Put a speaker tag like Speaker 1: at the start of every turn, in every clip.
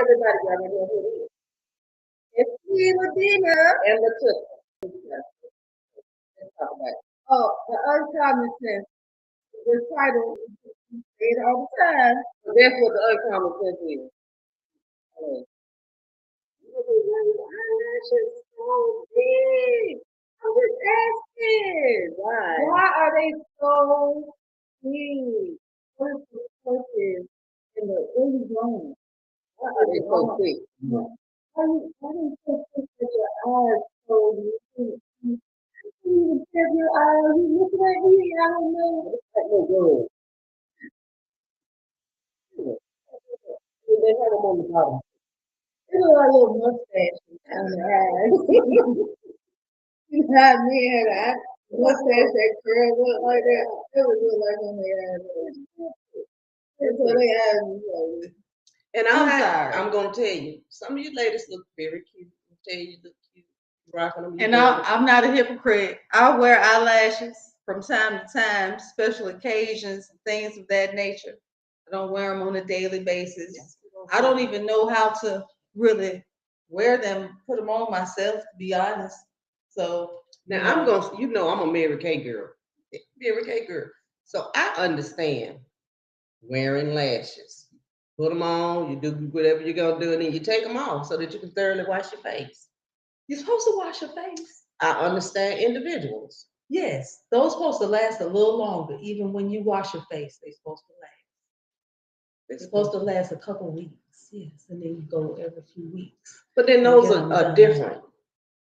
Speaker 1: everybody got to know who it is. It's Tina Dina and the Tooth. Let's talk about it. Oh, the uncommon sense. The title, we say it all the time. So that's what the uncommon sense is. Eyelashes so big. I'm just asking. Why? Why are they so big? What is the purpose in the early growing? Why are they so big? Why do you so thick that your eyes so big? You can't even tell your eyes. You looking at me? I don't know. It's like no good. They have them on the bottom. It look like a little mustache on the eyes. You had me and I mustache that curl look like that. It would look like on the eyes. So they eyes. And I'm sorry. I'm gonna tell you, some of you ladies look very cute. I'm tell you look cute. Rocking them.
Speaker 2: And I'm not a hypocrite. I wear eyelashes from time to time, special occasions, things of that nature. I don't wear them on a daily basis. I don't even know how to really wear them, put them on myself, to be honest. So
Speaker 1: now I'm gonna, I'm a Mary Kay girl. Mary Kay girl. So I understand wearing lashes. Put them on, you do whatever you're gonna do, and then you take them off so that you can thoroughly wash your face.
Speaker 2: You're supposed to wash your face.
Speaker 1: I understand individuals.
Speaker 2: Yes, those supposed to last a little longer. Even when you wash your face, they're supposed to last. They're supposed to last a couple weeks. Yes, and then you go every few weeks.
Speaker 1: But then those are different,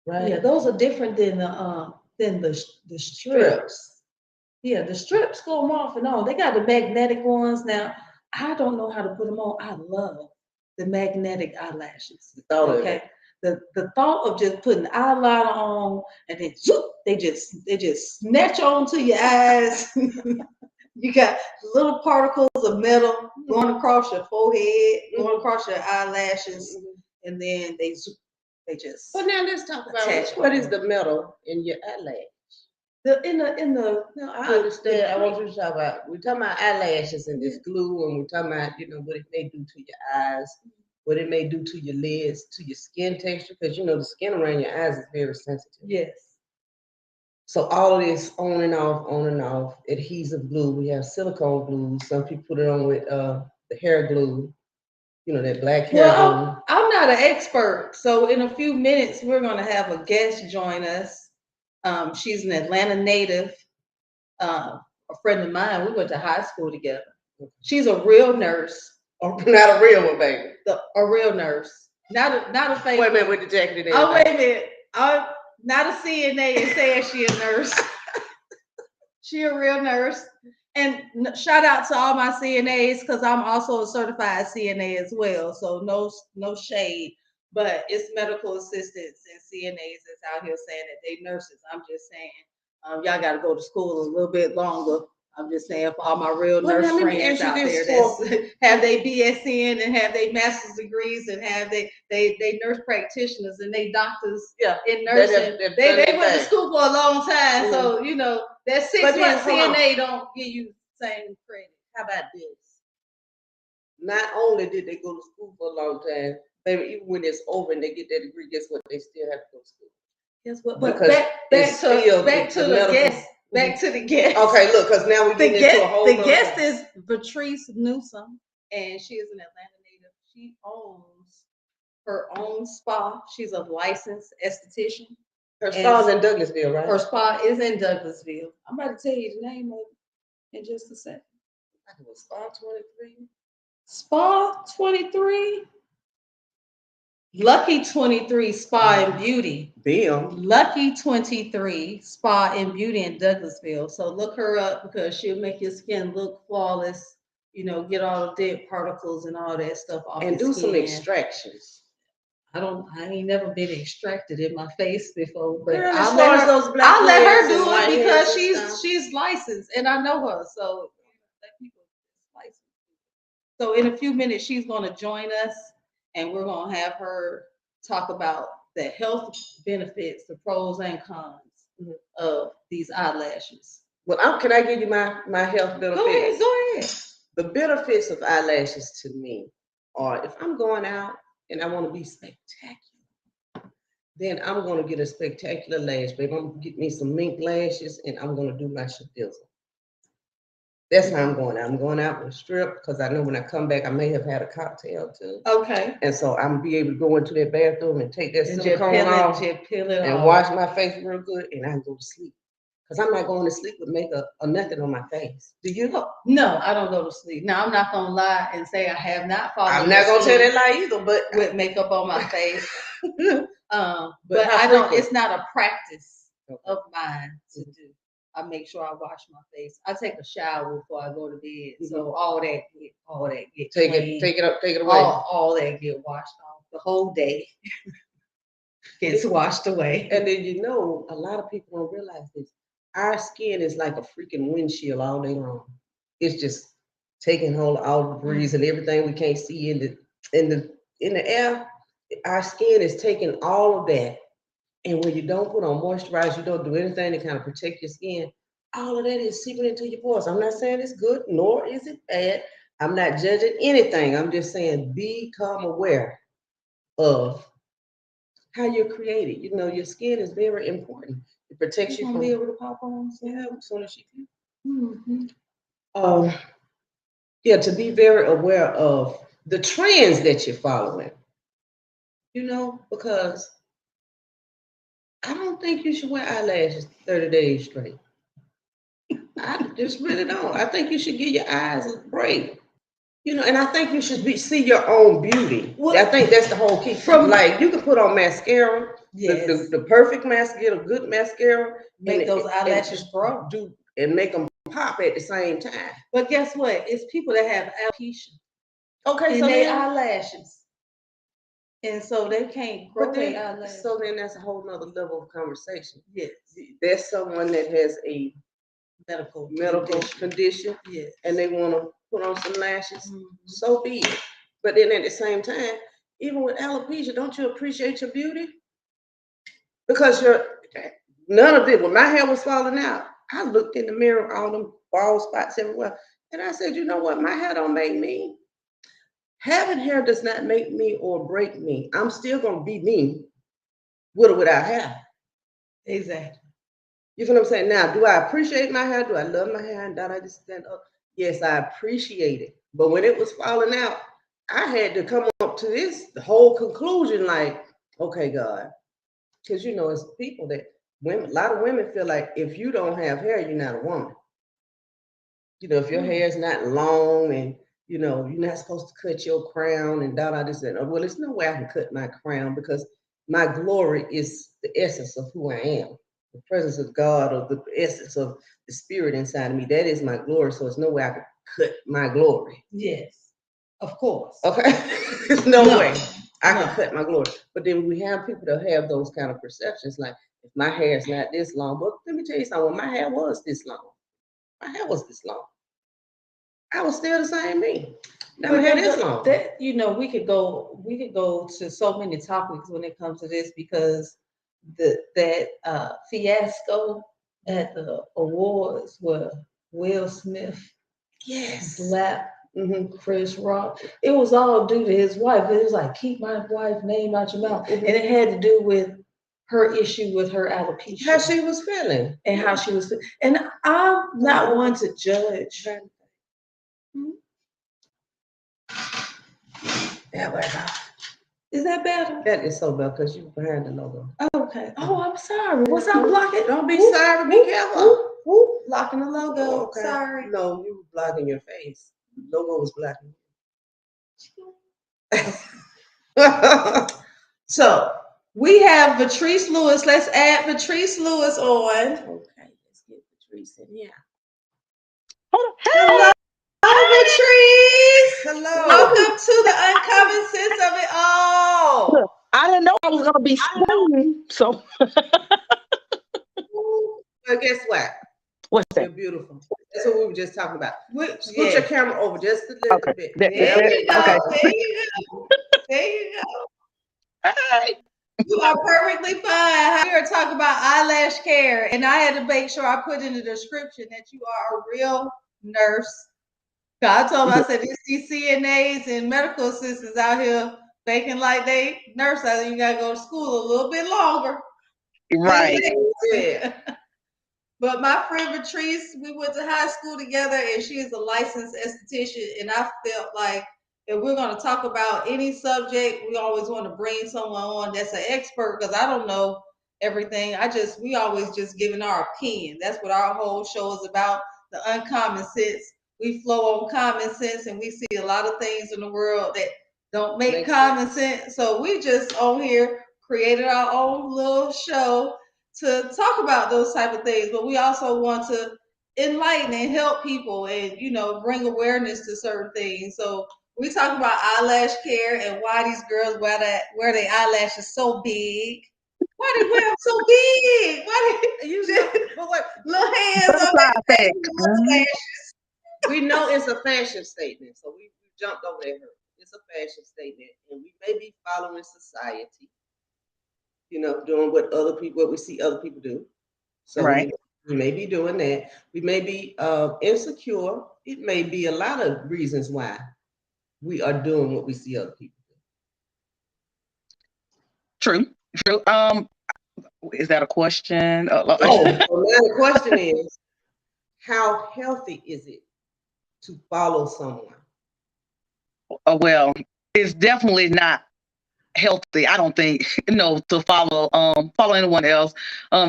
Speaker 2: right? Yeah, those are different than the strips. Yeah, the strips go off and on. They got the magnetic ones now. I don't know how to put them on. I love the magnetic eyelashes. Okay. The thought of just putting eyeliner on and then zoop, they just snatch onto your eyes. You got little particles of metal going across your forehead, going across your eyelashes, and then they just.
Speaker 1: But now let's talk about what is the metal in your eyelash. I understand. I want you to talk about. We're talking about eyelashes and this glue, and we're talking about what it may do to your eyes, what it may do to your lids, to your skin texture, because the skin around your eyes is very sensitive.
Speaker 2: Yes.
Speaker 1: So all of this on and off, adhesive glue. We have silicone glue. Some people put it on with the hair glue. That black hair glue.
Speaker 2: I'm not an expert, so in a few minutes we're going to have a guest join us. She's an Atlanta native, a friend of mine. We went to high school together. She's a real nurse.
Speaker 1: Oh, not a real one, baby.
Speaker 2: A real nurse, not a fake.
Speaker 1: Wait a minute with the jacket.
Speaker 2: Oh, wait a minute. Not a CNA and saying she a nurse. She a real nurse. And shout out to all my CNAs because I'm also a certified CNA as well. So no shade, but it's medical assistants and CNAs that's out here saying that they nurses. I'm just saying, y'all got to go to school a little bit longer. I'm just saying for all my real nurse friends out there that have they BSN and have they master's degrees and have they nurse practitioners and they doctors in nursing. They went to school for a long time, so that 6 month CNA don't give you the same credit. How about this?
Speaker 1: Not only did they go to school for a long time, baby, even when it's over and they get that degree, guess what? They still have to go to school.
Speaker 2: Guess what? But back to the guest. Back to the guest.
Speaker 1: Okay, look, because now we're getting into a whole.
Speaker 2: The guest is Patrice Newsom, and she is an Atlanta native. She owns her own spa. She's a licensed esthetician.
Speaker 1: Her spa is in Douglasville, right?
Speaker 2: Her spa is in Douglasville. I'm about to tell you the name of it in just a second.
Speaker 1: I think it was Spa 23.
Speaker 2: Spa 23. Lucky 23 Spa and Beauty.
Speaker 1: Damn.
Speaker 2: Lucky 23 Spa and Beauty in Douglasville. So look her up because she'll make your skin look flawless. Get all the dead particles and all that stuff off.
Speaker 1: And do some extractions.
Speaker 2: I ain't never been extracted in my face before, but
Speaker 1: I'll let
Speaker 2: her do it because she's licensed and I know her. So let people licensed. So in a few minutes she's going to join us. And we're going to have her talk about the health benefits, the pros and cons of these eyelashes.
Speaker 1: Well, can I give you my health benefits?
Speaker 2: Go ahead.
Speaker 1: The benefits of eyelashes to me are if I'm going out
Speaker 3: and I want to be spectacular, then I'm going to get a spectacular lash, babe. I'm going to get me some mink lashes, and I'm going to do my shadizzle. That's how I'm going out. I'm going out with a strip because I know when I come back, I may have had a cocktail too.
Speaker 2: Okay.
Speaker 3: And so I'm be able to go into that bathroom and take that
Speaker 2: And
Speaker 3: silicone off
Speaker 2: peel it
Speaker 3: and
Speaker 2: off.
Speaker 3: wash my face real good, and I can go to sleep. Because I'm not going to sleep with makeup or nothing on my face. Do you?
Speaker 2: No, I don't go to sleep. Now, I'm not going to lie and say I have not fallen
Speaker 3: I'm not going to tell that lie either, but
Speaker 2: with makeup on my face. But
Speaker 3: how
Speaker 2: I don't,
Speaker 3: frequent?
Speaker 2: it's not a practice of mine to do. I make sure I wash my face. I take a shower before I go to bed. So all that get
Speaker 3: take
Speaker 2: clean.
Speaker 3: it away.
Speaker 2: All that get washed off. The whole day gets washed away.
Speaker 3: And then you know, a lot of people don't realize this. Our skin is like a freaking windshield all day long. It's just taking hold of all the breeze and everything we can't see in the air. Our skin is taking all of that. And when you don't put on moisturizer, you don't do anything to kind of protect your skin, all of that is seeping into your pores. I'm not saying it's good, nor is it bad. I'm not judging anything. I'm just saying become aware of how you're created. You know, your skin is very important. It protects you from
Speaker 2: be able to pop on.
Speaker 3: Yeah, as soon as you can. Yeah, to be very aware of the trends that you're following. You know, because I don't think you should wear eyelashes 30 days straight. I just really don't. I think you should give your eyes a break. You know, and I think you should see your own beauty. Well, I think that's the whole key. From like you can put on mascara, yes. the perfect mascara, a good mascara,
Speaker 2: make those eyelashes grow,
Speaker 3: and make them pop at the same time.
Speaker 2: But guess what? It's people that have alopecia.
Speaker 3: Okay,
Speaker 2: so they eyelashes, and so they can't grow their eyelashes.
Speaker 3: So then that's a whole nother level of conversation. Yes, there's someone that has a medical condition, yes, and they want to put on some lashes. So be it. But then at the same time, even with alopecia, don't you appreciate your beauty? Because none of it. When my hair was falling out, I looked in the mirror, all them bald spots everywhere, and I said, you know what? My hair don't make me. Having hair does not make me or break me. I'm still gonna be me, with or without hair.
Speaker 2: Exactly.
Speaker 3: You feel what I'm saying? Now, do I appreciate my hair? Do I love my hair? And I just stand up? Yes, I appreciate it. But when it was falling out, I had to come up to the whole conclusion, like, okay, God. Because you know, it's people that a lot of women feel like if you don't have hair, you're not a woman. You know, if your hair is not long and you know, you're not supposed to cut your crown and this and well, there's no way I can cut my crown because my glory is the essence of who I am. The presence of God or the essence of the spirit inside of me. That is my glory. So there's no way I can cut my glory.
Speaker 2: Yes, of course.
Speaker 3: Okay. There's no way I can cut my glory. But then we have people that have those kind of perceptions, like if my hair is not this long, but let me tell you something, when my hair was this long, my hair was this long, I was still the same me. Never had this long.
Speaker 2: That, you know, we could go to so many topics when it comes to this because that fiasco at the awards where Will Smith slapped Chris Rock. It was all due to his wife. It was like, keep my wife's name out your mouth. And it had to do with her issue with her alopecia.
Speaker 3: How she was feeling.
Speaker 2: And how she was feeling. And I'm not one to judge.
Speaker 3: That way.
Speaker 2: Is that better?
Speaker 3: That is so bad because you're behind the logo.
Speaker 2: Okay. Oh, I'm sorry. Was I blocking?
Speaker 3: Don't be sorry. Be careful.
Speaker 2: Blocking the logo.
Speaker 3: Okay.
Speaker 2: Sorry.
Speaker 3: No, you were blocking your face. The logo was blocking.
Speaker 2: So we have Patrice Lewis. Let's add Patrice Lewis on.
Speaker 3: Okay, let's get Patrice in here.
Speaker 2: Hello, Patrice.
Speaker 3: Hello.
Speaker 2: Welcome to the uncommon sense of it all.
Speaker 4: I didn't know I was gonna be screaming, so.
Speaker 3: Well, guess what?
Speaker 4: What's that?
Speaker 3: You're beautiful. That's what we were just talking about. Scoot your camera over just a little bit.
Speaker 2: There you go.
Speaker 4: Okay.
Speaker 2: There you go. There you go.
Speaker 4: Hey.
Speaker 2: You are perfectly fine. We were talking about eyelash care, and I had to make sure I put in the description that you are a real nurse. I told him, I said, these CNAs and medical assistants out here thinking like they nurse. I think you gotta go to school a little bit longer.
Speaker 4: Right.
Speaker 3: Yeah.
Speaker 2: But my friend Patrice, we went to high school together, and she is a licensed esthetician. And I felt like if we're going to talk about any subject, we always want to bring someone on that's an expert, because I don't know everything. We always just giving our opinion. That's what our whole show is about, the uncommon sense. We flow on common sense, and we see a lot of things in the world that don't make
Speaker 3: Makes
Speaker 2: common sense. So we just on here created our own little show to talk about those type of things, but we also want to enlighten and help people, and bring awareness to certain things. So we talk about eyelash care and why these girls wear their eyelashes so big. Why they wear them so big? Why they
Speaker 3: But what?
Speaker 2: little hands on
Speaker 4: Butterfly
Speaker 2: their
Speaker 4: effect.
Speaker 2: eyelashes?
Speaker 3: We know it's a fashion statement, so we jumped over that hurdle. It's a fashion statement, and we may be following society, doing what we see other people do. So
Speaker 4: Right.
Speaker 3: we may be doing that. We may be insecure. It may be a lot of reasons why we are doing what we see other people do.
Speaker 4: True. Is that a question?
Speaker 3: So now the question is, how healthy is it to follow someone?
Speaker 4: Well, it's definitely not healthy. I don't think, to follow anyone else.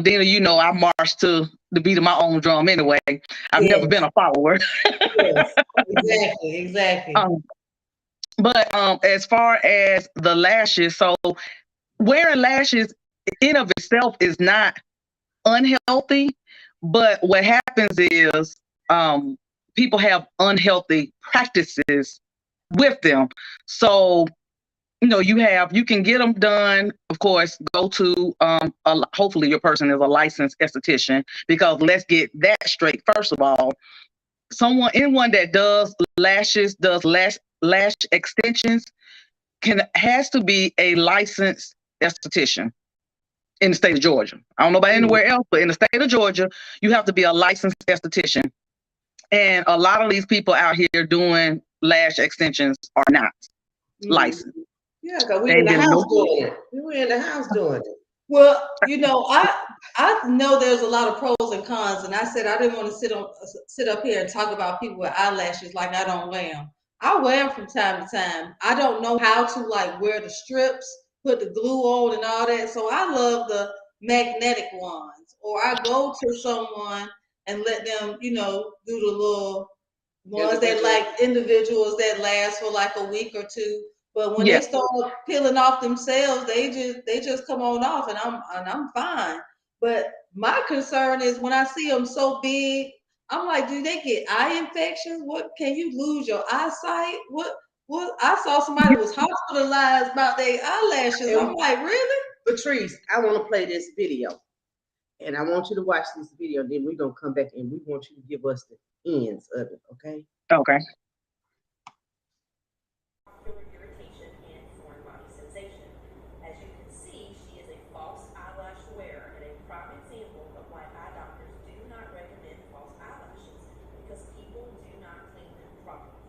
Speaker 4: Dina, I march to the beat of my own drum anyway. I've never been a follower.
Speaker 3: Yes, exactly.
Speaker 4: But as far as the lashes, so wearing lashes in of itself is not unhealthy, but what happens is people have unhealthy practices with them. So you can get them done. Of course, go to hopefully your person is a licensed esthetician, because let's get that straight. First of all, anyone that does lashes, does lash extensions, has to be a licensed esthetician in the state of Georgia. I don't know about anywhere else, but in the state of Georgia, you have to be a licensed esthetician. And a lot of these people out here doing lash extensions are not licensed.
Speaker 3: Yeah, because we in the house doing it. We were in the house doing it.
Speaker 2: Well, I know there's a lot of pros and cons, and I said I didn't want to sit up here and talk about people with eyelashes like I don't wear them. I wear them from time to time. I don't know how to wear the strips, put the glue on, and all that. So I love the magnetic ones, or I go to someone and let them, do the little ones that individuals that last for like a week or two. But when they start peeling off themselves, they just come on off, and I'm fine. But my concern is when I see them so big, I'm like, do they get eye infections? What, can you lose your eyesight? What I saw somebody was hospitalized about their eyelashes. I'm like, really?
Speaker 3: Patrice, I want to play this video. And I want you to watch this video. Then we're gonna come back and we want you to give us the ends of it, okay?
Speaker 4: Okay.
Speaker 5: Irritation and foreign body sensation. As you can see, she is a false eyelash wearer and a prime example of why eye doctors do not recommend false eyelashes, because people do not clean them properly.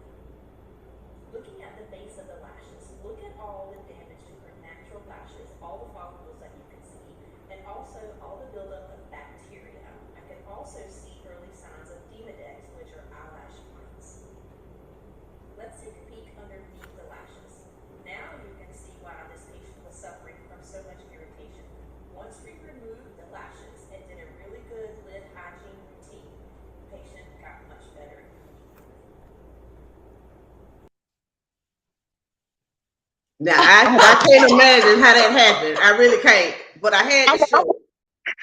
Speaker 5: Looking at the base of the lashes, look at all the damage to her natural lashes, all the follicles that you can see, and also all the buildup of bacteria. I can also see early signs of demodex, which are eyelash mites. Let's take a peek underneath the lashes. Now you can see why this patient was suffering from so much irritation. Once we removed the lashes and did a really good lid hygiene routine, the patient got much better.
Speaker 3: Now I can't imagine how that happened. I really can't. But I had to show.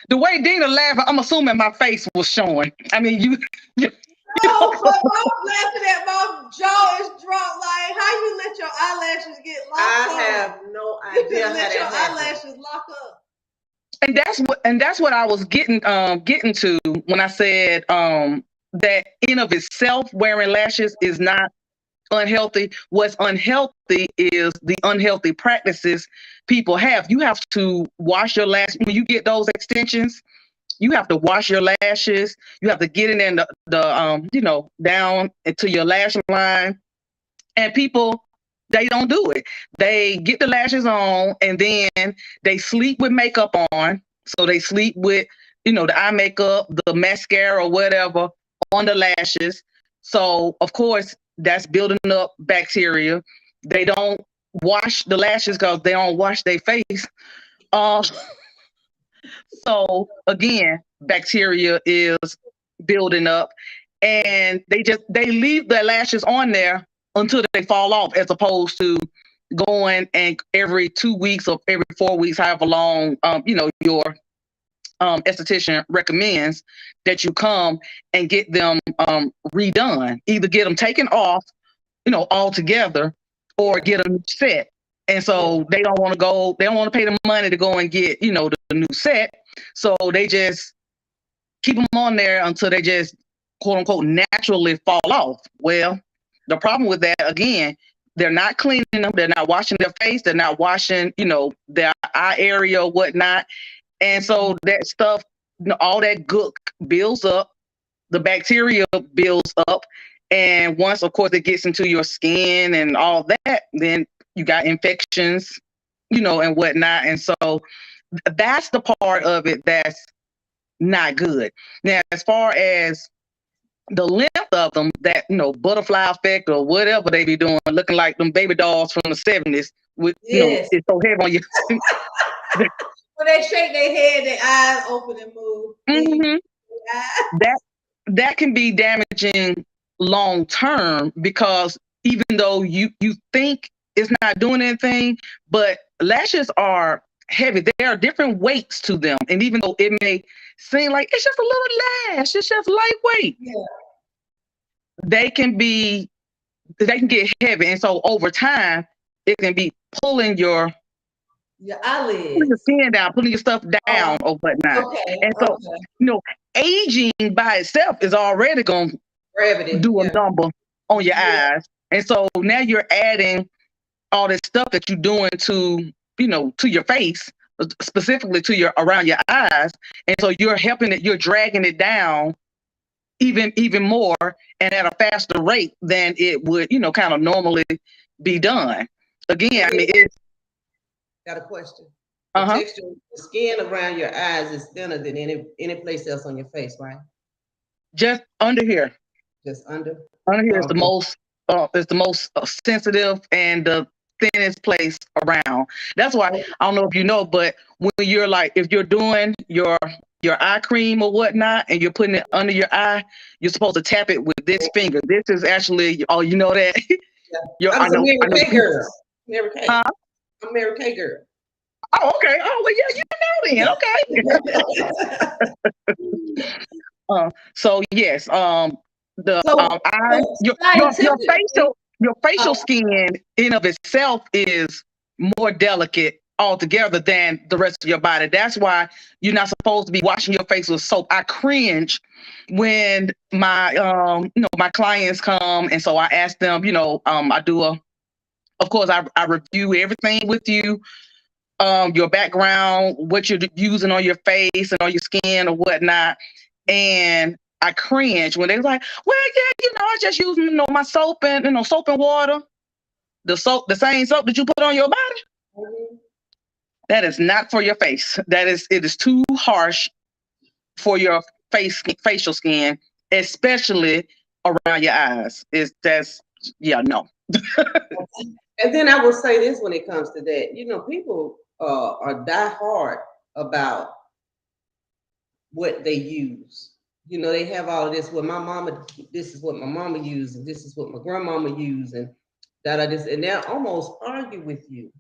Speaker 4: The way Dina laughed, I'm assuming my face was showing. I mean,
Speaker 2: No, but I'm laughing at my jaw is dropped. Like, how you let your eyelashes get locked up?
Speaker 3: I have no
Speaker 2: You
Speaker 3: idea
Speaker 2: can
Speaker 3: how
Speaker 2: let
Speaker 3: that
Speaker 2: your
Speaker 3: happened.
Speaker 2: eyelashes lock up.
Speaker 4: And that's what I was getting to when I said that in of itself wearing lashes is not unhealthy. What's unhealthy is the unhealthy practices people have. You have to wash your lashes when you get those extensions. You have to wash your lashes. You have to get in there the down into your lash line. And people They don't do it. They get the lashes on and then they sleep with makeup on. So they sleep with, the eye makeup, the mascara or whatever on the lashes. So of course that's building up bacteria. They don't wash the lashes because they don't wash their face. Uh, so again, bacteria is building up, and they leave their lashes on there until they fall off, as opposed to going and every 2 weeks or every 4 weeks, however long your esthetician recommends that you come and get them redone. Either get them taken off, altogether, or get a new set. And so they don't want to go, they don't want to pay the money to go and get, the new set. So they just keep them on there until they just quote unquote naturally fall off. Well, the problem with that, again, they're not cleaning them, they're not washing their face, they're not washing, their eye area or whatnot. And so that stuff, all that gook builds up, the bacteria builds up. And once, of course, it gets into your skin and all that, then you got infections, and whatnot. And so that's the part of it that's not good. Now, as far as the length of them, that butterfly effect or whatever they be doing, looking like them baby dolls from the 70s with
Speaker 2: Yes.
Speaker 4: it's so heavy on you.
Speaker 2: When they shake their head, their eyes open and move.
Speaker 4: Mhm. That can be damaging long term, because even though you think it's not doing anything, but lashes are heavy. There are different weights to them, and even though it may seem like it's just a little lash, it's just lightweight.
Speaker 2: Yeah.
Speaker 4: They can get heavy, and so over time, it can be pulling your
Speaker 2: eyelids,
Speaker 4: skin down, pulling your stuff down or whatnot.
Speaker 2: Okay.
Speaker 4: And so, aging by itself is already going to do a number on your eyes. And so now you're adding all this stuff that you're doing to your face, specifically to around your eyes. And so you're you're dragging it down even more and at a faster rate than it would, kind of normally be done. Again, I mean, it's.
Speaker 3: Got a question. The texture, the skin around your eyes is thinner than any place else on your face, right?
Speaker 4: Just under here.
Speaker 3: Just under.
Speaker 4: Under here is the most. It's the most sensitive and the thinnest place around. That's why I don't know if you know, but when you're if you're doing your eye cream or whatnot, and you're putting it under your eye, you're supposed to tap it with this finger. This is actually, you know that.
Speaker 3: I'm a Mary Kay girl. Mary Kay. I'm a Mary Kay girl.
Speaker 4: Oh, okay. Oh, well, yeah, you know then. Okay. So yes, your facial skin in of itself is more delicate altogether than the rest of your body. That's why you're not supposed to be washing your face with soap. I cringe when my my clients come, and so I ask them, I do of course I review everything with you, your background, what you're using on your face and on your skin or whatnot. And I cringe when they're like, well, yeah, I just use, my soap and, soap and water. The same soap that you put on your body. That is not for your face. It is too harsh for your facial skin, especially around your eyes. No.
Speaker 3: And then I will say this when it comes to that, people are die hard about what they use. They have all of this. Well, my mama, this is what my mama used, and this is what my grandmama used, and and they'll almost argue with you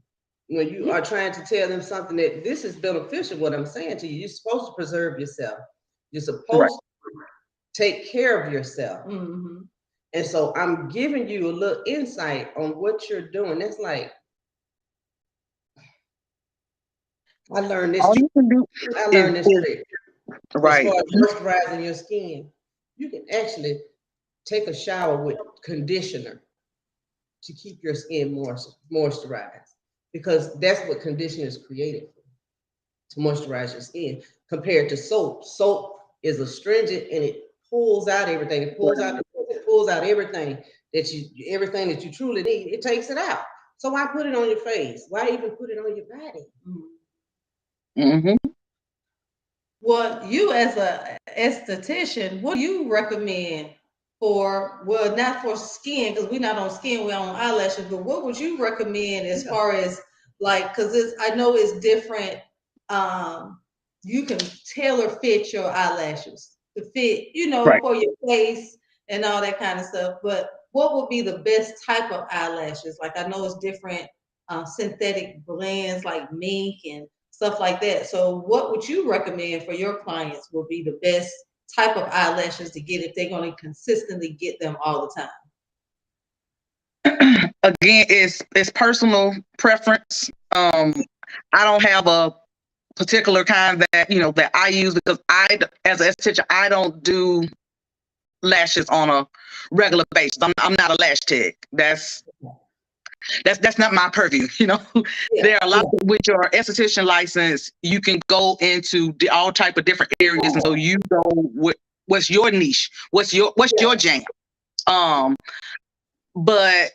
Speaker 3: when you are trying to tell them something that this is beneficial. What I'm saying to you, you're supposed to preserve yourself. You're supposed to take care of yourself.
Speaker 2: Mm-hmm.
Speaker 3: And so I'm giving you a little insight on what you're doing. That's like, I learned this. I learned this trick.
Speaker 4: Right.
Speaker 3: As far as moisturizing your skin, you can actually take a shower with conditioner to keep your skin more moisturized, because that's what conditioner is created for, to moisturize your skin, compared to soap. Soap is astringent and it pulls out everything. It pulls out everything that you truly need. It takes it out. So why put it on your face? Why even put it on your body?
Speaker 4: Mm-hmm.
Speaker 2: Well, you as a esthetician, what do you recommend for, well, not for skin, because we're not on skin, we're on eyelashes, but what would you recommend as far as like, because I know it's different, you can tailor fit your eyelashes to fit,
Speaker 4: Right.
Speaker 2: for your face and all that kind of stuff, but what would be the best type of eyelashes? Like, I know it's different synthetic blends like mink and stuff like that. So what would you recommend for your clients will be the best type of eyelashes to get if they're going to consistently get them all the time?
Speaker 4: Again, it's personal preference. I don't have a particular kind that that I use, because as an esthetician, I don't do lashes on a regular basis. I'm not a lash tech. That's not my purview. There are a lot with your esthetician license. You can go into all type of different areas, and so you go with what's your niche, what's your jam. But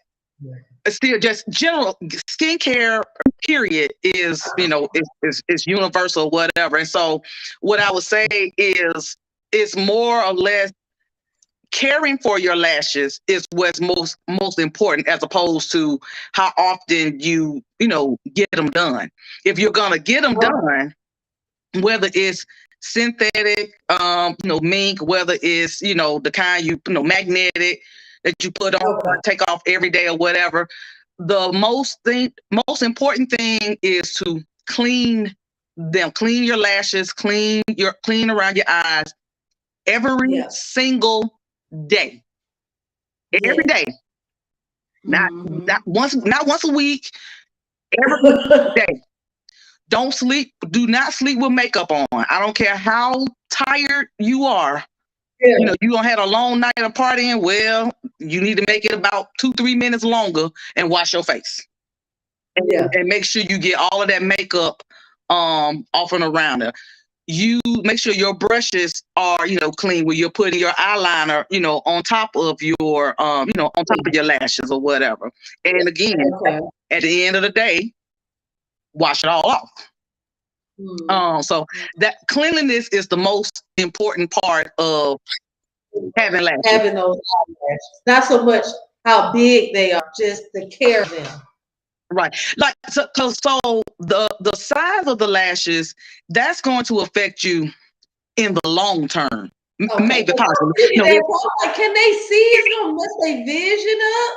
Speaker 4: still, just general skincare period is is universal, whatever. And so what I would say is it's more or less caring for your lashes is what's most important, as opposed to how often you get them done. If you're gonna get them done, whether it's synthetic, mink, whether it's the kind magnetic that you put on, take off every day or whatever, the most important thing is to clean them, clean your lashes, clean around your eyes every single day. Every day. Not once a week, every day. Don't sleep. Do not sleep with makeup on. I don't care how tired you are. You gonna have a long night of partying. Well, you need to make it about 2-3 minutes longer and wash your face. And make sure you get all of that makeup off and around it. You make sure your brushes are clean when you're putting your eyeliner on top of your on top of your lashes or whatever. And again, at the end of the day, wash it all off. So that cleanliness is the most important part of having lashes.
Speaker 2: Having those eyelashes, not so much how big they are, just the care of them.
Speaker 4: Right. Like, so the size of the lashes, that's going to affect you in the long term. Maybe possibly.
Speaker 2: Can they see? It's gonna mess their vision up.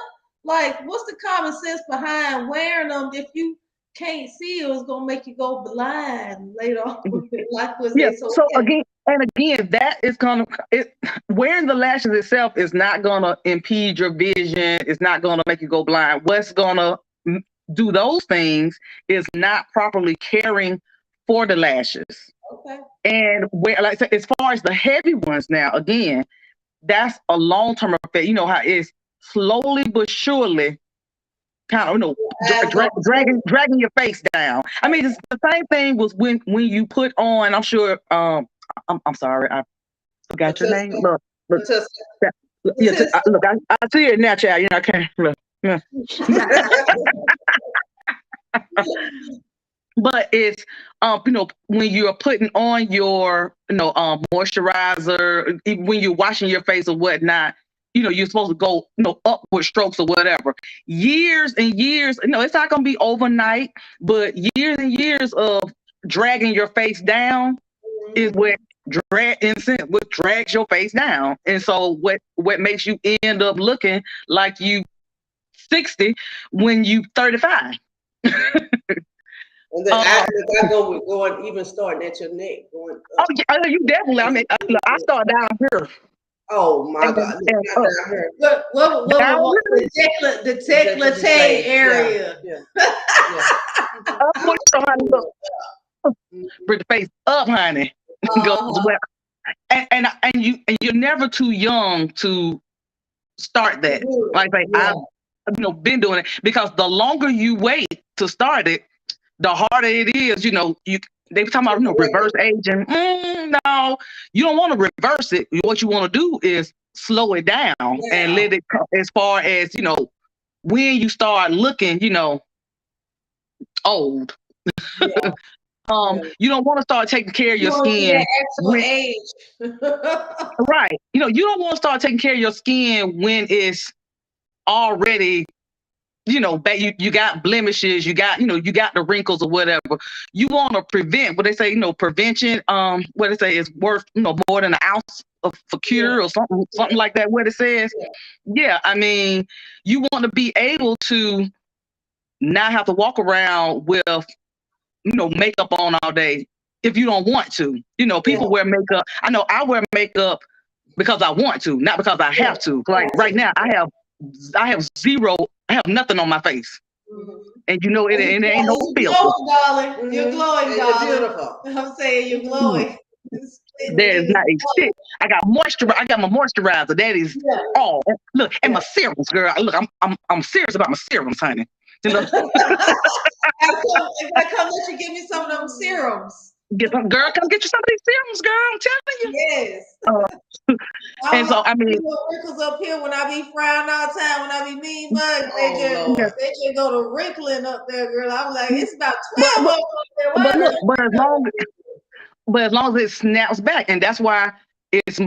Speaker 2: Like, what's the common sense behind wearing them if you can't see? It's gonna make you go blind later on.
Speaker 4: So again, that is wearing the lashes itself is not gonna impede your vision. It's not gonna make you go blind. What's gonna do those things is not properly caring for the lashes. And like I said, as far as the heavy ones now, again, that's a long-term effect. You know how it's slowly but surely kind of dragging your face down. I mean, it's the same thing was when you put on. I'm sure. I'm sorry, I forgot your name. Look, I see it now, child. I can't look. Yeah. But it's when you're putting on your moisturizer, when you're washing your face or whatnot, you're supposed to go upward strokes or whatever. Years and years, it's not gonna be overnight, but years and years of dragging your face down is what drags your face down. And so what makes you end up looking like you 60 when you 35.
Speaker 3: And then I go with going, even starting at your neck, going up.
Speaker 4: You definitely. I mean, I start down here.
Speaker 3: Oh my God! Down here.
Speaker 2: The décolleté area.
Speaker 4: Bring the face up, honey. And you're never too young to start that. Like I've been doing it, because the longer you wait to start it, the harder it is. They were talking about reverse aging. No, you don't want to reverse it. What you want to do is slow it down and let it, as far as when you start looking, old.
Speaker 1: Yeah. Yeah.
Speaker 4: You don't want to start taking care of
Speaker 2: You
Speaker 4: your
Speaker 2: want to see
Speaker 4: skin
Speaker 2: that actual
Speaker 4: when,
Speaker 2: age.
Speaker 4: right. You don't want to start taking care of your skin when it's already, you got blemishes, you got the wrinkles or whatever. You want to prevent what they say, prevention, what they say is worth, more than an ounce for cure,
Speaker 1: Yeah.
Speaker 4: or something like that, what it says.
Speaker 1: Yeah.
Speaker 4: Yeah, I mean, you want to be able to not have to walk around with, makeup on all day if you don't want to.
Speaker 1: Yeah.
Speaker 4: People wear makeup. I know I wear makeup because I want to, not because I have to. Like right now, I have nothing on my face.
Speaker 1: Mhm.
Speaker 4: And it
Speaker 2: You
Speaker 4: ain't no
Speaker 2: glowing,
Speaker 4: filter.
Speaker 2: darling. You're
Speaker 3: Mhm.
Speaker 2: glowing,
Speaker 3: And
Speaker 2: darling.
Speaker 3: you're beautiful.
Speaker 2: I'm saying you're glowing.
Speaker 4: There's not a stick. I got my moisturizer. That is
Speaker 1: Yeah.
Speaker 4: all. Look, and my
Speaker 1: Yeah.
Speaker 4: serums, girl. Look, I'm serious about my serums, honey.
Speaker 2: If I come let you give me some of them serums.
Speaker 4: Girl, come get you some of these serums, girl. I'm telling you.
Speaker 2: Yes.
Speaker 4: And so I mean,
Speaker 2: Wrinkles up here when I be frying all the time, when I be mean mugs,
Speaker 3: Oh, Lord.
Speaker 2: they just go to wrinkling up there, girl. I'm like, it's about
Speaker 4: but
Speaker 2: 12 of them up there. Why
Speaker 4: but
Speaker 2: are
Speaker 4: look,
Speaker 2: they-
Speaker 4: but as long as it snaps back, and that's why it's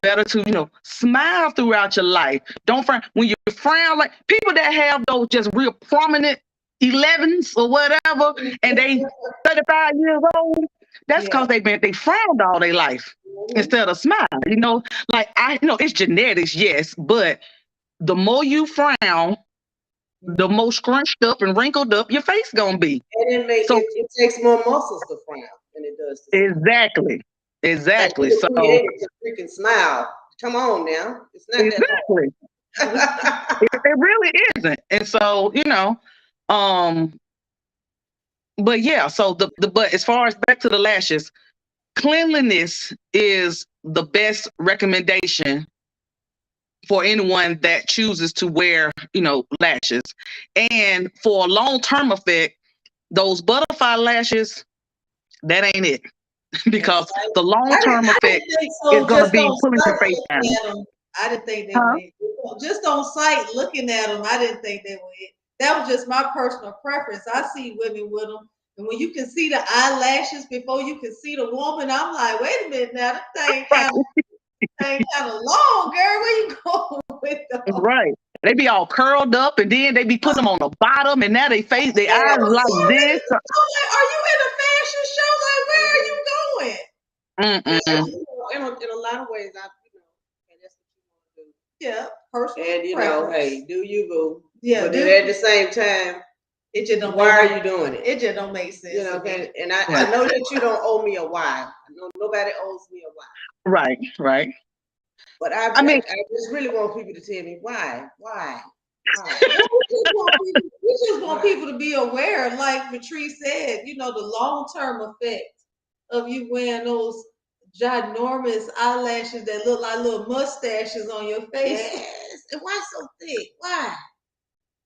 Speaker 4: better to smile throughout your life. Don't frown when you frown. Like people that have those just real prominent 11s or whatever, and they 35 years old. That's
Speaker 1: Yeah.
Speaker 4: because they frowned all their life instead of smile. Like it's genetics, yes, but the more you frown, the more scrunched up and wrinkled up your face gonna be.
Speaker 3: And
Speaker 4: So
Speaker 3: it takes more muscles to frown than it does to smile.
Speaker 4: exactly,
Speaker 3: Like
Speaker 4: exactly.
Speaker 3: you were
Speaker 4: So
Speaker 3: created to freaking smile. Come on now. It's not that
Speaker 4: exactly.
Speaker 3: hard.
Speaker 4: It really isn't. And so, um, but yeah, so but as far as back to the lashes, cleanliness is the best recommendation for anyone that chooses to wear, lashes. And for a long-term effect, those butterfly lashes, that ain't it. Because the long-term
Speaker 2: I
Speaker 4: effect
Speaker 2: didn't think
Speaker 4: is
Speaker 2: so.
Speaker 4: gonna
Speaker 2: Just
Speaker 4: be
Speaker 2: on
Speaker 4: pulling your
Speaker 2: sight
Speaker 4: face down.
Speaker 2: looking at them. I didn't think they
Speaker 4: Huh?
Speaker 2: were it. Just on sight looking at them, I didn't think they were it. That was just my personal preference. I see women with them. And when you can see the eyelashes before you can see the woman, I'm like, wait a minute now, that thing kind of long, girl. Where you going with them?
Speaker 4: Right. They be all curled up, and then they be putting them on the bottom, and now they face their
Speaker 2: Yeah,
Speaker 4: eyes
Speaker 2: I'm
Speaker 4: like
Speaker 2: sorry.
Speaker 4: this.
Speaker 2: I'm like, are you in a fashion show? Like, where are you going?
Speaker 4: Mm-mm.
Speaker 3: In a lot of ways, and that's what you want to do.
Speaker 2: Yeah, personal
Speaker 3: And
Speaker 2: preference.
Speaker 3: hey, do you boo?
Speaker 2: Yeah,
Speaker 3: but then at the same time,
Speaker 2: it just don't.
Speaker 3: why are you doing it?
Speaker 2: It just don't make sense.
Speaker 3: Okay. And I
Speaker 4: Right.
Speaker 3: know that you don't owe me a why. I know nobody owes me a why.
Speaker 4: Right, right.
Speaker 3: But I just really want people to tell me why.
Speaker 2: We just want people to be aware, like Patrice said, the long-term effect of you wearing those ginormous eyelashes that look like little mustaches on your face.
Speaker 3: Yes. And why so thick? Why?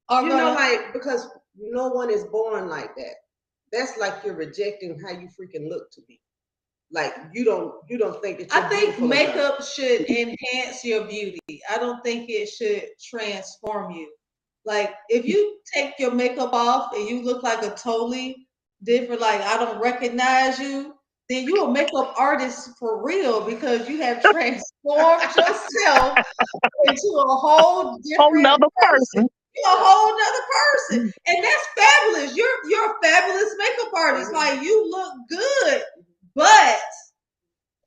Speaker 2: Are gonna,
Speaker 3: like, because no one is born like that. That's like you're rejecting how you freaking look to be. Like you don't think that you're
Speaker 2: I think
Speaker 3: beautiful enough.
Speaker 2: makeup should enhance your beauty. I don't think it should transform you. Like if you take your makeup off and you look like a totally different, like I don't recognize you, then you're a makeup artist for real because you have transformed yourself into a whole
Speaker 4: Whole
Speaker 2: different
Speaker 4: nother
Speaker 2: person.
Speaker 4: person.
Speaker 2: You're a whole nother person. And that's fabulous. You're a fabulous makeup artist. Like you look good. But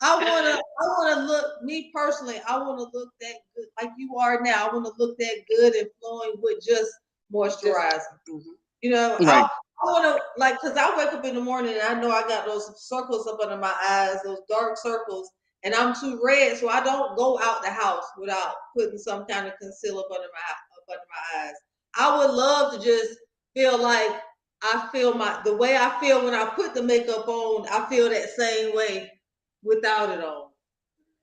Speaker 2: I wanna look, me personally, I wanna look that good like you are now. I wanna look that good and flowing with just moisturizer.
Speaker 4: Right.
Speaker 2: I wanna like cause I wake up in the morning and I know I got those circles up under my eyes, those dark circles, and I'm too red, so I don't go out the house without putting some kind of concealer up under my eyes. I would love to just feel like I feel the way I feel when I put the makeup on, I feel that same way without it on.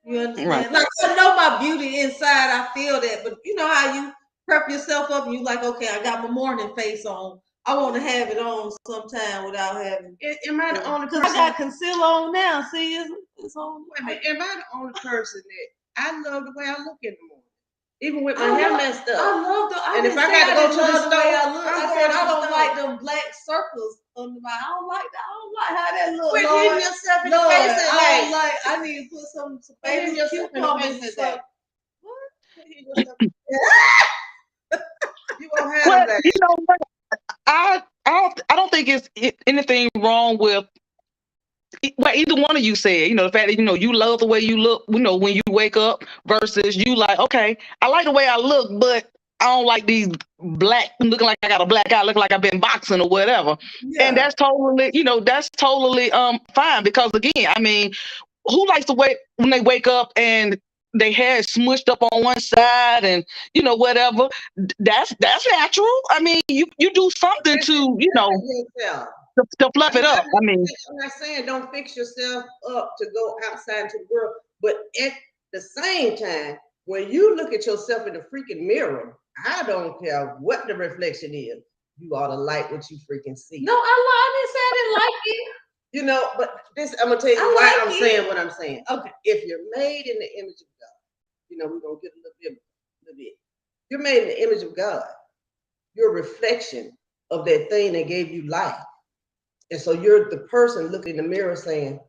Speaker 2: You understand?
Speaker 4: Right.
Speaker 2: Like I know my beauty inside, I feel that, but you know how you prep yourself up and you like, okay, I got my morning face on. I want to have it on sometime without having.
Speaker 3: Am I the only person?
Speaker 2: I got concealer on now. See, it's on.
Speaker 3: Wait a minute. Am I the only person that I love the way I look in the morning? Even with my hair messed up.
Speaker 2: I love the.
Speaker 3: And if I got to go to the store,
Speaker 2: I said I don't like them black circles under my. I don't like that. I don't like how that look.
Speaker 3: Quit
Speaker 2: Lord.
Speaker 3: hitting yourself in the
Speaker 2: Lord,
Speaker 3: face at
Speaker 2: I
Speaker 3: night.
Speaker 2: don't like. I need to put some baby cucumbers.
Speaker 3: You won't have
Speaker 4: Well,
Speaker 3: them
Speaker 4: you know what? I don't think it's anything wrong with what either one of you said. You know, the fact that you love the way you look. When you wake up versus you like, okay, I like the way I look, but I don't like these black looking like I got a black eye, looking like I've been boxing or whatever.
Speaker 2: Yeah.
Speaker 4: And that's totally fine, because again, I mean, who likes to wait when they wake up and they hair is smushed up on one side and whatever. That's natural. I mean, you do something to
Speaker 3: yourself.
Speaker 4: to fluff it up. I mean,
Speaker 3: I'm not saying don't fix yourself up to go outside into the world, but at the same time, when you look at yourself in the freaking mirror, I don't care what the reflection is. You ought to like what you freaking see.
Speaker 2: No, I didn't say I didn't like it.
Speaker 3: But this, I'm gonna tell you why I'm saying what I'm saying.
Speaker 2: Okay.
Speaker 3: If you're made in the image of God, we're gonna get a little bit. You're made in the image of God. You're a reflection of that thing that gave you life. And so you're the person looking in the mirror saying,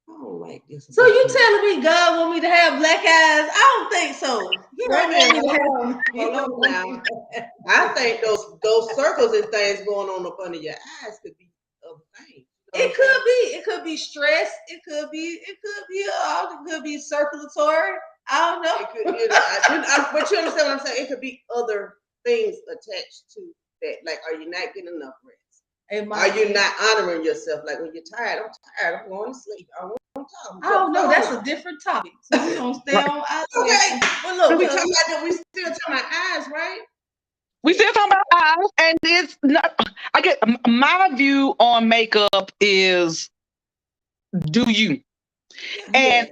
Speaker 3: I don't like this.
Speaker 2: So you telling me God want me to have black eyes? I don't think so. He don't want me to have.
Speaker 3: Hold on now. I think those circles and things going on up under your eyes could be other things.
Speaker 2: It could be. It could be stress. It could be circulatory. I don't know.
Speaker 3: It could, but you understand what I'm saying? It could be other things attached to that. Like, are you not getting enough rest? Are you not honoring yourself? Like, when you're tired, I'm tired, I'm going to sleep. I
Speaker 2: don't know. That's a different topic. So we don't stay on eyes.
Speaker 3: Okay, but look, we still talking about eyes, right?
Speaker 4: we still talking about eyes, and it's not. I get my view on makeup is, do you? And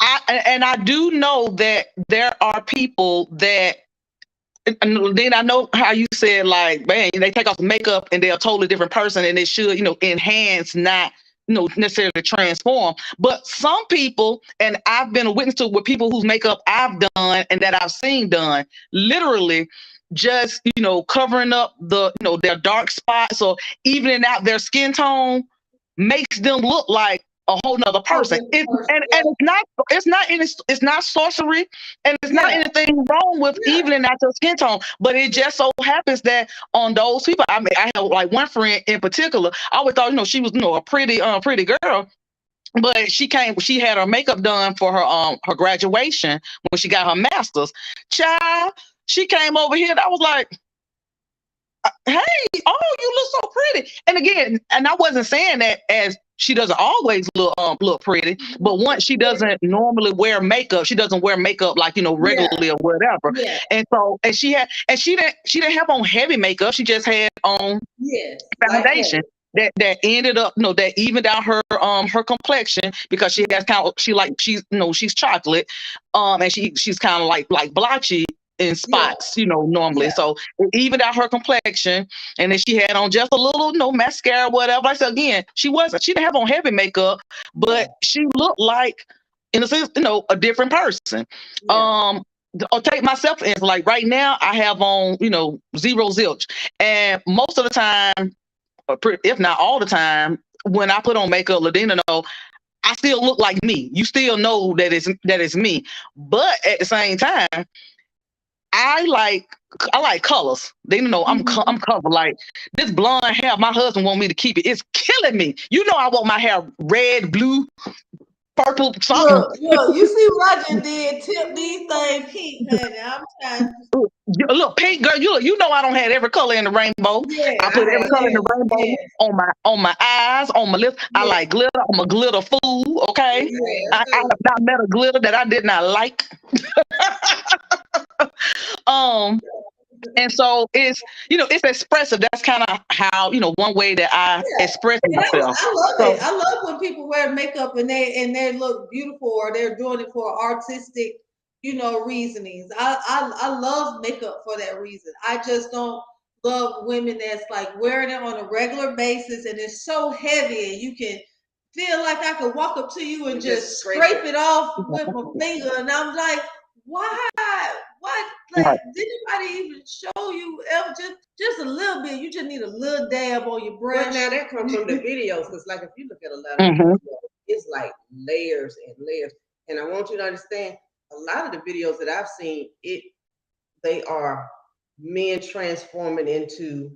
Speaker 4: I do know that there are people that. And then I know how you said, like, man, they take off the makeup and they're a totally different person, and it should, enhance, not, necessarily transform. But some people, and I've been a witness to with people whose makeup I've done and that I've seen done, literally just, covering up their dark spots or evening out their skin tone makes them look like a whole nother person. It's not sorcery, and it's not anything wrong with evening out your skin tone. But it just so happens that on those people, I mean, I have like one friend in particular. I always thought, she was, a pretty girl. But she had her makeup done for her graduation when she got her master's. Child, she came over here and I was like, hey, you look so pretty. And again, and I wasn't saying that as she doesn't always look pretty, but once she doesn't normally wear makeup, she doesn't wear makeup like, regularly or whatever.
Speaker 2: Yeah.
Speaker 4: And so, she didn't have on heavy makeup. She just had on foundation. That ended up, that evened out her complexion, because she has she's chocolate, and she's kind of like blotchy in spots, normally. Yeah. So it evened out her complexion, and then she had on just a little, mascara, whatever. Like I said, again, she didn't have on heavy makeup, but she looked like, in a sense, a different person. Yeah. I'll take myself for instance. Like right now, I have on, zero zilch, and most of the time, if not all the time, when I put on makeup, Ladina know, I still look like me. You still know that it's me. But at the same time, I like colors. They know I'm covered. Like this blonde hair, my husband want me to keep it. It's killing me. I want my hair red, blue, purple, something.
Speaker 2: Look, you see what I just did? Tip these things pink, honey. I'm trying to.
Speaker 4: Look, pink girl. You know I don't have every color in the rainbow. Yeah, I put every color in the rainbow on my eyes, on my lips. Yeah. I like glitter. I'm a glitter fool. Okay, I have not met a glitter that I did not like. And so it's expressive. That's kind of how, one way that I express myself.
Speaker 2: I love it. I love when people wear makeup and they look beautiful, or they're doing it for artistic, reasonings. I love makeup for that reason. I just don't love women that's like wearing it on a regular basis and it's so heavy and you can feel like I could walk up to you and just scrape it off with my finger, and I'm like, why What? Like,
Speaker 4: Right.
Speaker 2: did anybody even show you ever just a little bit? You just need a little dab on your brush.
Speaker 3: But now that comes from the videos, because like if you look at a lot of
Speaker 4: Mhm.
Speaker 3: videos, it's like layers and layers. And I want you to understand, a lot of the videos that I've seen, they are men transforming into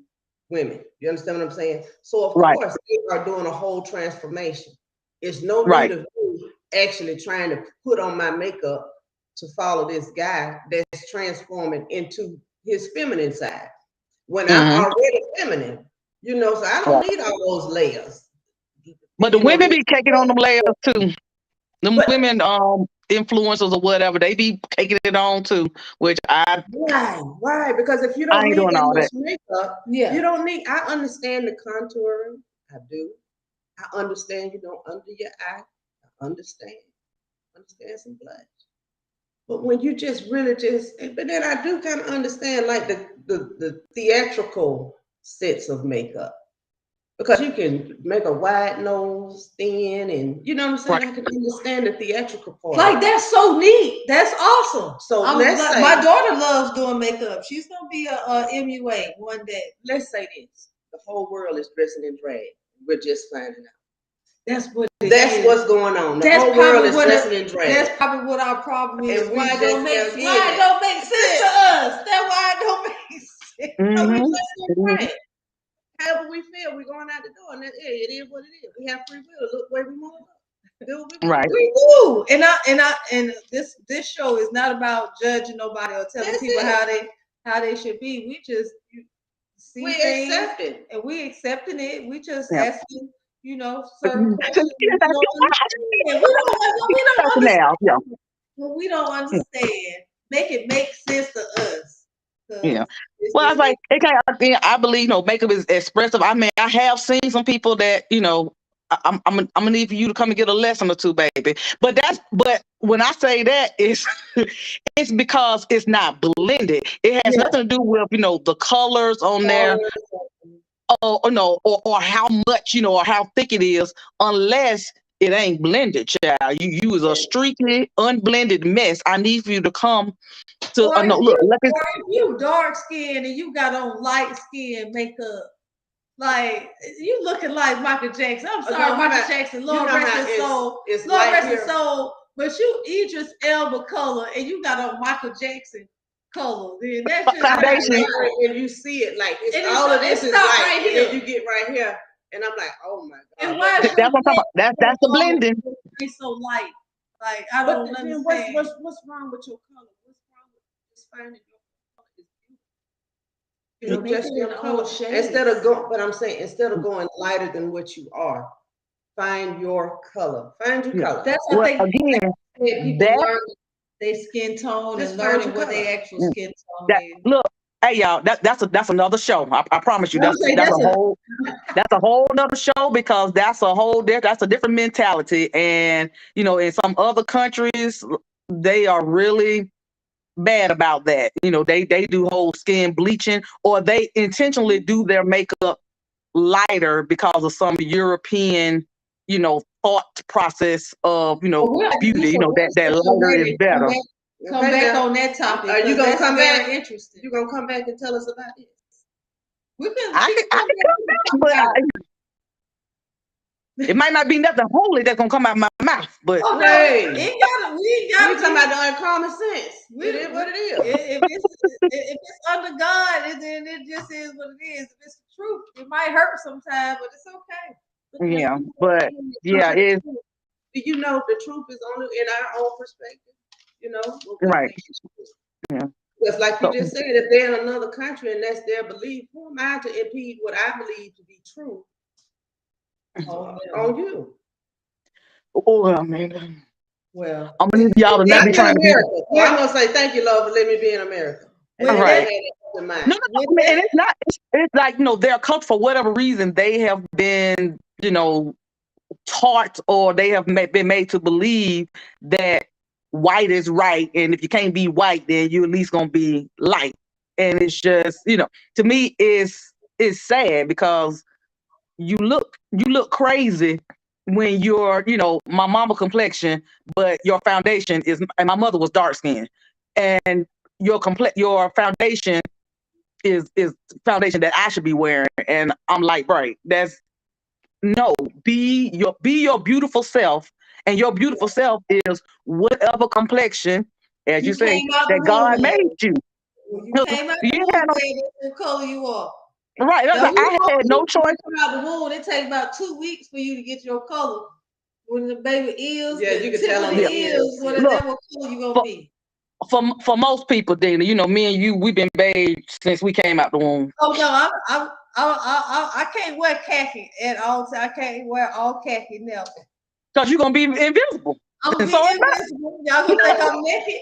Speaker 3: women. You understand what I'm saying? So of
Speaker 4: Right.
Speaker 3: course they are doing a whole transformation. It's no
Speaker 4: Right.
Speaker 3: need of me actually trying to put on my makeup to follow this guy that's transforming into his feminine side. When I'm
Speaker 4: Mhm.
Speaker 3: already feminine, so I don't
Speaker 4: Right.
Speaker 3: need all those layers.
Speaker 4: But the women
Speaker 3: This,
Speaker 4: be taking on them layers too. Them
Speaker 3: but
Speaker 4: women, influencers or whatever, they be taking it on too. Which
Speaker 3: why? Why? Because if you
Speaker 4: I
Speaker 3: don't
Speaker 4: ain't
Speaker 3: need
Speaker 4: doing
Speaker 3: that
Speaker 4: all
Speaker 3: much
Speaker 4: that.
Speaker 3: makeup,
Speaker 2: Yeah.
Speaker 3: you don't need. I understand the contouring. I do. I understand under your eye. I understand some blush. But when you just really but then I do kind of understand like the theatrical sets of makeup. Because you can make a wide nose thin, and you know what I'm saying?
Speaker 4: Right.
Speaker 3: I can understand the theatrical part.
Speaker 2: Like, that's so neat. That's awesome.
Speaker 3: So let's say
Speaker 2: my daughter loves doing makeup. She's gonna be a MUA one day.
Speaker 3: let's say this. The whole world is dressing in drag. We're just finding out.
Speaker 2: That's what it
Speaker 3: That's
Speaker 2: is.
Speaker 3: what's going on. The
Speaker 2: That's
Speaker 3: whole world
Speaker 2: probably
Speaker 3: is
Speaker 2: what
Speaker 3: dressing in drag.
Speaker 2: That's probably what our problem is.
Speaker 3: And we
Speaker 2: Why
Speaker 3: just
Speaker 2: it don't make
Speaker 3: now getting
Speaker 2: why it
Speaker 3: it.
Speaker 2: don't make sense to us. That's why it don't make sense.
Speaker 3: So we
Speaker 4: Mhm.
Speaker 3: just in drag. However we feel, we're going out the door, and it is what it is. We have free will to look where we want to go. Do what we want
Speaker 4: Right.
Speaker 3: to do.
Speaker 2: We do. And this show is not about judging nobody or telling
Speaker 3: That's
Speaker 2: people
Speaker 3: it.
Speaker 2: how they should be. We just see
Speaker 3: We
Speaker 2: things
Speaker 3: accept it.
Speaker 2: and we accepting it. We just
Speaker 4: Yeah.
Speaker 2: asking, certain questions we
Speaker 4: That's
Speaker 2: don't understand.
Speaker 4: now. Yeah.
Speaker 2: When we don't understand, make it make sense to us. 'Cause
Speaker 4: Yeah.
Speaker 2: it's
Speaker 4: Well, I
Speaker 2: just
Speaker 4: was like, I believe, makeup is expressive. I mean, I have seen some people that, I'm gonna need for you to come and get a lesson or two, baby. But when I say that, it's because it's not blended. It has nothing to do with, the colors on there, or how much, or how thick it is, unless it ain't blended, child. You use a streaky, unblended mess. I need for you to come to
Speaker 2: or
Speaker 4: no, look, let me.
Speaker 2: if you dark skin and you got on light skin makeup, like you looking like Michael Jackson. I'm sorry, Michael Jackson. Lord rest his soul. Lord rest his soul. But you Idris Elba color and you got on Michael Jackson color. Then that's just
Speaker 4: Foundation.
Speaker 3: And you see it like all of this is light, right here. And then you get right here, and I'm like, oh my god.
Speaker 2: And why is
Speaker 4: That's what I'm talking about. That's the blending.
Speaker 2: It's so light. Like I don't understand.
Speaker 3: What's wrong with your color? What's wrong with just finding your color is beautiful? Just your color. Instead of going lighter than what you are, find your color. Find your color.
Speaker 2: That's
Speaker 4: Well,
Speaker 2: what they
Speaker 4: again,
Speaker 2: people
Speaker 4: that
Speaker 2: learn their skin tone
Speaker 3: Just
Speaker 2: and
Speaker 3: find
Speaker 2: learning
Speaker 3: your
Speaker 2: what their
Speaker 3: color.
Speaker 2: actual skin tone
Speaker 4: that
Speaker 2: is.
Speaker 4: look, hey y'all, that's another show. I promise you, that's a whole nother show, because that's a different mentality. And in some other countries, they are really bad about that. They do whole skin bleaching, or they intentionally do their makeup lighter because of some European, thought process of, beauty. That lighter is better.
Speaker 2: Come back on that topic.
Speaker 3: Are you gonna come back?
Speaker 2: Interesting.
Speaker 3: You gonna come back and tell us about it?
Speaker 4: I can come back, but it might not be nothing holy that's gonna come out of my mouth. But
Speaker 2: we ain't gotta.
Speaker 3: We talking about the uncommon sense. It is what it is.
Speaker 2: If it's under God, then it just is what it is. If it's the truth, it might hurt sometimes, but it's okay.
Speaker 4: yeah, but yeah, it's
Speaker 3: the truth is only in our own perspective.
Speaker 4: right. Yeah.
Speaker 3: Because like you just said, if they're in another country and that's their belief, who am I to impede what I believe to be true on you?
Speaker 4: Oh man.
Speaker 2: Well,
Speaker 4: I'm gonna need y'all to not be trying to be.
Speaker 3: I'm gonna say thank you, Lord, for letting me be in America.
Speaker 4: Right. No, and it's not. It's like they're culture, for whatever reason, they have been taught, or they have been made to believe that white is right, and if you can't be white, then you at least gonna be light. And it's just to me it's sad, because you look crazy when you're my mama complexion, but your foundation is, and my mother was dark skinned, and your foundation is foundation that I should be wearing. And I'm like, right, that's no, be your beautiful self. And your beautiful self is whatever complexion, as you
Speaker 2: You
Speaker 4: say,
Speaker 2: came out the
Speaker 4: that
Speaker 2: womb
Speaker 4: God made
Speaker 2: with.
Speaker 4: you.
Speaker 2: When you came out
Speaker 4: You
Speaker 2: the
Speaker 4: ain't
Speaker 2: womb
Speaker 4: had no,
Speaker 2: with, that's what color you are.
Speaker 4: right. That's
Speaker 2: Now,
Speaker 4: like,
Speaker 2: we
Speaker 4: I
Speaker 2: know
Speaker 4: had no
Speaker 2: you
Speaker 4: choice.
Speaker 2: come out the womb, it takes about 2 weeks for you to get your color. When the baby is,
Speaker 3: Yeah,
Speaker 2: the
Speaker 3: you can
Speaker 2: tip
Speaker 3: tell
Speaker 2: of
Speaker 3: on
Speaker 2: the
Speaker 3: the
Speaker 2: ears,
Speaker 3: ears.
Speaker 2: whatever
Speaker 4: Look,
Speaker 2: what color you gonna
Speaker 4: for,
Speaker 2: be.
Speaker 4: for most people, Dina, you know, me and you, we've been babes since we came out the womb.
Speaker 2: Oh no, I can't wear khaki at all. I can't wear all khaki now.
Speaker 4: Because you're gonna be invisible.
Speaker 2: I'm gonna
Speaker 4: And
Speaker 2: be
Speaker 4: so am I.
Speaker 2: invisible. Y'all gonna think I'm naked.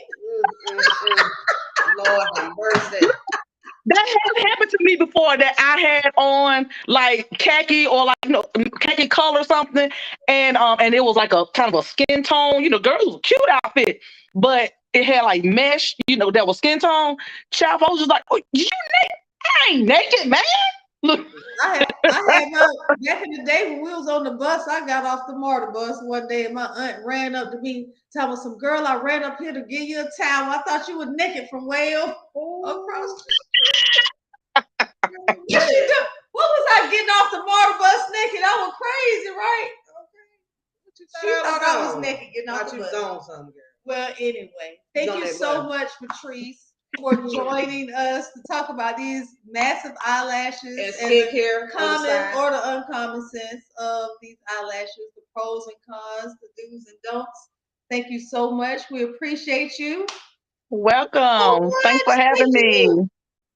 Speaker 3: Lord have mercy.
Speaker 4: That has happened to me before, that I had on like khaki or like, you know, khaki color something, and it was like a kind of a skin tone. You know, girl, it was a cute outfit, but it had like mesh. You know, that was skin tone. Child, I was just like, oh, you naked? I ain't naked, man. Look,
Speaker 2: I had my back in the day when we was on the bus. I got off the MARTA bus one day, and my aunt ran up to me, telling me, "Some girl, I ran up here to give you a towel. I thought you were naked from way up across the street." What she do? What was I getting off the MARTA bus naked? I was crazy, right? She thought I was naked getting off the bus.
Speaker 3: On something, girl.
Speaker 2: Well, anyway, thank you so much, Patrice, for joining us to talk about these massive eyelashes
Speaker 3: And
Speaker 2: the
Speaker 3: skincare,
Speaker 2: common or the uncommon sense of these eyelashes, the pros and cons, the do's and don'ts. Thank you so much. We appreciate you.
Speaker 4: welcome. Thanks for
Speaker 2: Thank
Speaker 4: having me.
Speaker 2: you.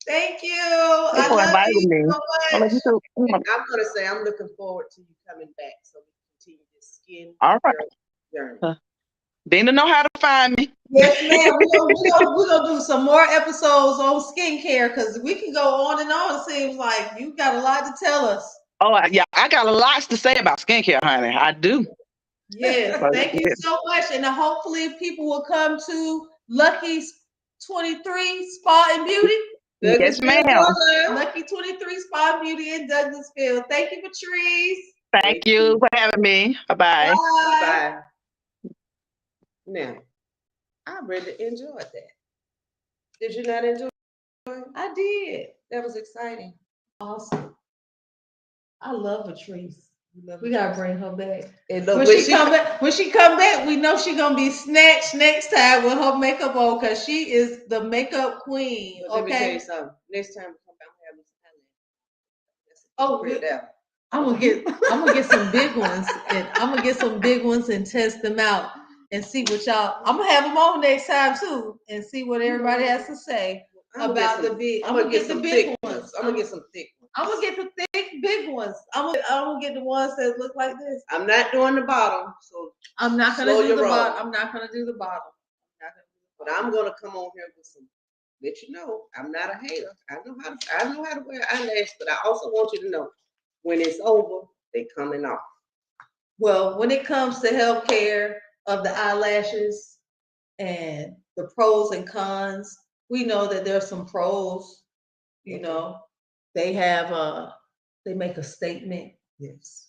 Speaker 2: Thank you.
Speaker 4: Thanks
Speaker 2: I
Speaker 4: for
Speaker 2: love you
Speaker 4: inviting me.
Speaker 2: so
Speaker 4: I love
Speaker 2: much.
Speaker 4: you too.
Speaker 3: And I'm gonna say I'm looking forward to you coming back so we can continue this skin
Speaker 4: All right.
Speaker 3: journey.
Speaker 4: Dina know how to find me.
Speaker 2: Yes, ma'am. We're gonna do some more episodes on skincare because we can go on and on. It seems like you got a lot to tell us.
Speaker 4: Oh, yeah, I got a lot to say about skincare, honey. I do.
Speaker 2: Yes, thank you so much. And hopefully people will come to Lucky's 23 Spa and Beauty.
Speaker 4: Yes, ma'am.
Speaker 2: Lucky 23 Spa and Beauty in Douglasville. Thank you, Patrice.
Speaker 4: Thank you for having me. Bye-bye.
Speaker 2: Bye.
Speaker 3: Bye. Now, I really enjoyed that. Did you not enjoy it?
Speaker 2: I did.
Speaker 3: That was exciting.
Speaker 2: Awesome. I love Patrice. We gotta bring her back.
Speaker 3: And look,
Speaker 2: When she come back, we know she gonna be snatched next time with her makeup on because she is the makeup queen.
Speaker 3: Let me tell
Speaker 2: Okay.
Speaker 3: you something. Next time we come back, we have this
Speaker 2: Oh, I'm gonna get some big ones, and I'm gonna get some big ones and test them out and see what y'all. I'm gonna have them on next time too and see what everybody has to say about the big. I'm gonna get the big ones.
Speaker 3: I'm gonna get some thick ones.
Speaker 2: I'm gonna get the thick big ones. I'm gonna get the ones that look like this.
Speaker 3: I'm not doing the bottom, so
Speaker 2: I'm not gonna do the bottom. I'm not gonna do the bottom.
Speaker 3: But I'm gonna come on here with some. Let you know, I'm not a hater. I know how to wear eyelash, but I also want you to know when it's over, they coming off.
Speaker 2: Well, when it comes to healthcare of the eyelashes and the pros and cons, we know that there's some pros. You know, they have they make a statement.
Speaker 3: Yes.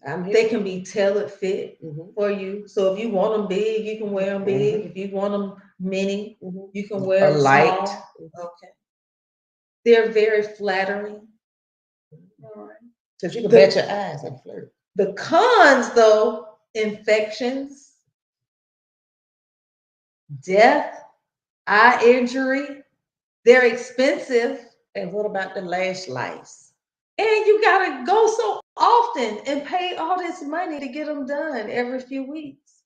Speaker 3: I'm here.
Speaker 2: They can be tailored fit for you. So if you want them big, you can wear them big. If you want them mini, you can wear them
Speaker 3: light.
Speaker 2: small. Okay. They're very flattering. All right.
Speaker 3: Because you can bet your eyes and flirt.
Speaker 2: The cons, though, infections, death, eye injury, they're expensive.
Speaker 3: And what about the lash lice?
Speaker 2: And you gotta go so often and pay all this money to get them done every few weeks.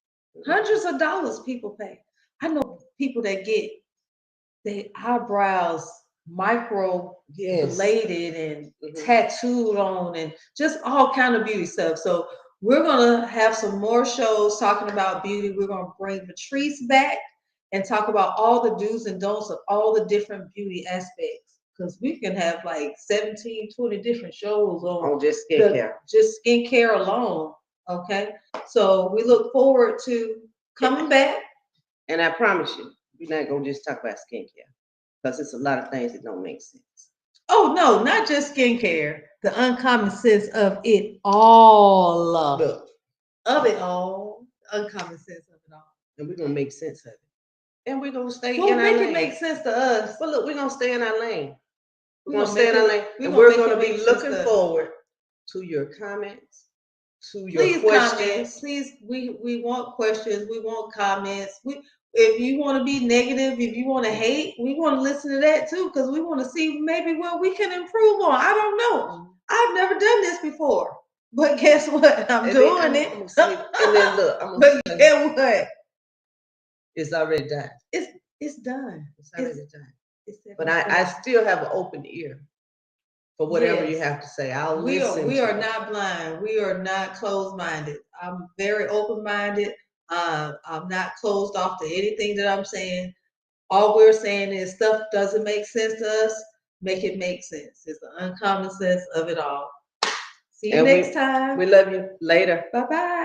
Speaker 2: Hundreds of dollars people pay. I know people that get their eyebrows micro bladed and tattooed on and just all kind of beauty stuff. So we're gonna have some more shows talking about beauty. We're gonna bring Patrice back and talk about all the do's and don'ts of all the different beauty aspects. Because we can have like 17, 20 different shows on
Speaker 3: just skincare.
Speaker 2: Just skincare alone. Okay. So we look forward to coming back.
Speaker 3: And I promise you, we're not gonna just talk about skincare. Because it's a lot of things that don't make sense.
Speaker 2: Oh no, not just skincare. The uncommon sense of it all.
Speaker 3: Look.
Speaker 2: Of it all. Uncommon sense of it all.
Speaker 3: And we're gonna make sense of it. and we're gonna stay
Speaker 2: We'll
Speaker 3: in our
Speaker 2: make
Speaker 3: lane.
Speaker 2: it make sense to us.
Speaker 3: But look, we're gonna stay in our lane. We're
Speaker 2: We
Speaker 3: gonna
Speaker 2: gonna
Speaker 3: stay in
Speaker 2: make
Speaker 3: our
Speaker 2: it-
Speaker 3: lane,
Speaker 2: we
Speaker 3: and
Speaker 2: gonna
Speaker 3: we're
Speaker 2: make it
Speaker 3: gonna be
Speaker 2: make sense
Speaker 3: looking
Speaker 2: to us.
Speaker 3: forward to your comments, to your
Speaker 2: Please
Speaker 3: questions.
Speaker 2: comment. Please, we want questions. We want comments. If you want to be negative, if you want to hate, we want to listen to that too, because we want to see maybe what we can improve on. I don't know. I've never done this before, but guess what? I'm
Speaker 3: And
Speaker 2: doing
Speaker 3: then
Speaker 2: it.
Speaker 3: I'm gonna say, and then look, I'm gonna
Speaker 2: But
Speaker 3: say,
Speaker 2: guess what?
Speaker 3: it's already done.
Speaker 2: It's done.
Speaker 3: It's already done.
Speaker 2: It's
Speaker 3: But
Speaker 2: definitely
Speaker 3: I
Speaker 2: done.
Speaker 3: still have an open ear for whatever you
Speaker 2: Yes.
Speaker 3: have to say. I'll
Speaker 2: We
Speaker 3: listen.
Speaker 2: are
Speaker 3: to it.
Speaker 2: not blind. We are not closed-minded. I'm very open-minded. I'm not closed off to anything that I'm saying. All we're saying is stuff doesn't make sense to us. Make it make sense. It's the uncommon sense of it all. See you
Speaker 3: And
Speaker 2: next time.
Speaker 3: We love you. Later.
Speaker 2: Bye-bye.